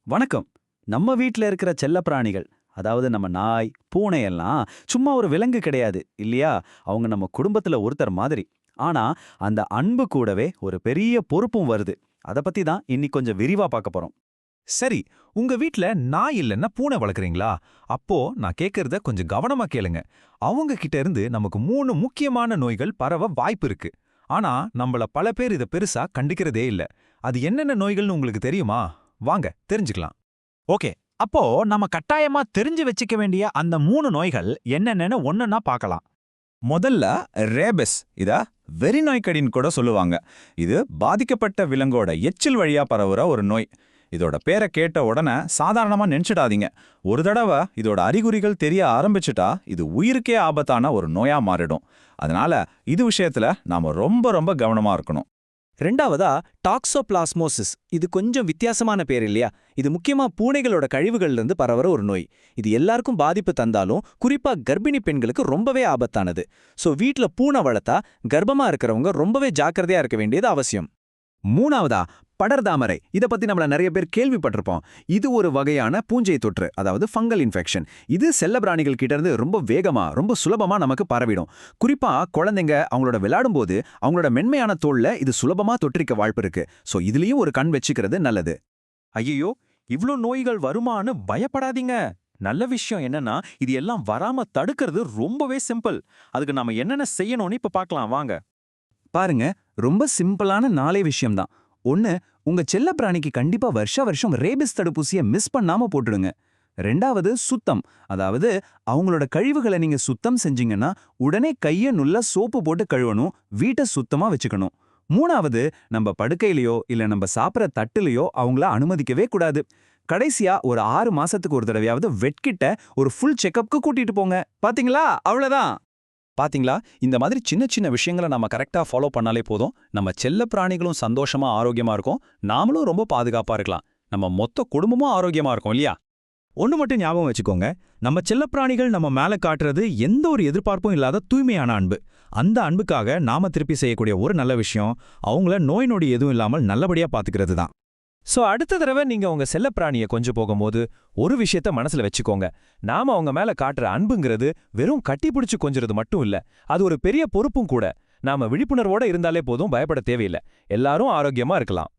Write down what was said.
வணக்கம். நம்ம வீட்ல இருக்கிற செல்லப்பிராணிகள், அதாவது நம்ம நாய், பூனை எல்லாம் சும்மா ஒரு விலங்கு கிடையாது இல்லையா? அவங்க நம்ம குடும்பத்துல ஒருத்தர் மாதிரி. ஆனா, அந்த அன்பு கூடவே ஒரு பெரிய பொறுப்பும் வருது. அத பத்தி தான் இன்னைக்கு கொஞ்சம் விரிவா பார்க்க போறோம். சரி, உங்க வீட்ல நாய் இல்லன்னா பூனை வளர்க்குறீங்களா? அப்போ நான் கேக்குறத கொஞ்சம் கவனமா கேளுங்க. அவங்க கிட்ட இருந்து நமக்கு 3 முக்கியமான நோய்கள் பரவ வாய்ப்பு இருக்கு. ஆனா, நம்மள பல பேர் இத பெருசா கண்டுக்கிறதே இல்ல. அது என்னென்ன நோய்கள்னு உங்களுக்கு தெரியுமா? வாங்க தெரிஞ்சுக்கலாம். ஓகே. அப்போ நம்ம கட்டாயமா தெரிஞ்சு வச்சுக்க வேண்டிய அந்த 3 நோய்கள் என்னென்னன்னு ஒன்னொன்னா பார்க்கலாம். முதல்ல ரேபிஸ் இத வெறிநோய்க்கடின்னு கூட சொல்லுவாங்க. இது பாதிக்கப்பட்ட விலங்கோட எச்சில் வழியா பரவுற ஒரு நோய். இதோட பேரை கேட்ட உடனே சாதாரணமா நினைச்சிடாதீங்க. ஒரு தடவை இதோட அறிகுறிகள் தெரிய ஆரம்பிச்சுட்டா இது உயிருக்கே ஆபத்தான ஒரு நோயா மாறிடும். அதனால இது விஷயத்துல நாம ரொம்ப ரொம்ப கவனமா இருக்கணும். ரெண்டாவதா டாக்ஸோபிளாஸ்மோசிஸ். இது கொஞ்சம் வித்தியாசமான பேர் இல்லையா? இது முக்கியமா பூனைகளோட கழிவுகள்ல இருந்து பரவற ஒரு நோய். இது எல்லாருக்கும் பாதிப்பு தந்தாலும் குறிப்பா கர்ப்பிணி பெண்களுக்கு ரொம்பவே ஆபத்தானது. சோ வீட்ல பூனை வளர்த்தா கர்ப்பமா இருக்கிறவங்க ரொம்பவே ஜாக்கிரதையா இருக்க வேண்டியது அவசியம். மூணாவதா படர்தாமரை. இத பத்தி நம்மள நிறைய பேர் கேள்விப்பட்டிருப்போம். இது ஒரு வகையான பூஞ்சை தொற்று, அதாவது ஃபங்கல் இன்ஃபெக்ஷன். இது செல்லப்பிராணிகள் கிட்ட இருந்து ரொம்ப வேகமா, ரொம்ப சுலபமா நமக்கு பரவிடும். குறிப்பா குழந்தைங்க அவங்களோட விளையாடும்போது அவங்களோட மென்மையான தோல்ல இது சுலபமா தொற்றிக்க வாய்ப்பு இருக்கு. சோ இதுலயும் ஒரு கண் வச்சுக்கிறது நல்லது. ஐயோ, இவ்ளோ நோய்கள் வருமான்னு பயப்படாதீங்க. நல்ல விஷயம் என்னன்னா, இது எல்லாம் வராம தடுக்கிறது ரொம்பவே சிம்பிள். அதுக்கு நாம என்னென்ன செய்யணும்னு இப்ப பார்க்கலாம் வாங்க. பாருங்க, ரொம்ப சிம்பிளான 4 விஷயம்தான். 1. உங்க செல்லப்பிராணிக்கு கண்டிப்பா வருஷம் ரேபிஸ் தடுப்பூசியை மிஸ் பண்ணாம போட்டுடுங்க. 2வது சுத்தம். அதாவது அவங்களோட கழிவுகளை நீங்க சுத்தம் செஞ்சீங்கன்னா உடனே கைய நல்லா சோப்பு போட்டு கழுவணும், வீட்டை சுத்தமா வச்சுக்கணும். 3வது, நம்ம படுக்கையிலயோ இல்ல நம்ம சாப்பிட்ற தட்டுலயோ அவங்கள அனுமதிக்கவே கூடாது. கடைசியா ஒரு 6 மாசத்துக்கு ஒரு தடவையாவது வெட்கிட்ட ஒரு ஃபுல் செக்கப்க்கு கூட்டிட்டு போங்க. பாத்தீங்களா? அவ்வளவுதான். பாத்தீங்களா, இந்த மாதிரி சின்ன சின்ன விஷயங்களை நம்ம கரெக்டா ஃபாலோ பண்ணாலே போதும். நம்ம செல்ல பிராணிகளும் சந்தோஷமா ஆரோக்கியமா இருக்கும், நாமளும் ரொம்ப பாதுகாப்பா இருக்கலாம், நம்ம மொத்த குடும்பமும் ஆரோக்கியமா இருக்கும் இல்லையா? ஒண்ணு மட்டும் ஞாபகம் வச்சுக்கோங்க, நம்ம செல்லப்பிராணிகள் நம்ம மேல காட்டுறது எந்த ஒரு எதிர்பார்ப்பும் இல்லாத தூய்மையான அன்பு. அந்த அன்புக்காக நாம திருப்பி செய்யக்கூடிய ஒரு நல்ல விஷயம் அவங்கள நோய் நொடி எதுவும் இல்லாமல் நல்லபடியா பாத்துக்கிறது தான். சோ அடுத்த தடவை நீங்க உங்க செல்லப்பிராணியை கொஞ்சம் போகும்போது ஒரு விஷயத்த மனசுல வச்சுக்கோங்க. நாம அவங்க மேல காட்டுற அன்புங்கிறது வெறும் கட்டி பிடிச்சு கொஞ்சறது மட்டும் இல்ல, அது ஒரு பெரிய பொறுப்பும் கூட. நாம விழிப்புணர்வோட இருந்தாலே போதும், பயப்பட தேவையில்லை. எல்லாரும் ஆரோக்கியமா இருக்கலாம்.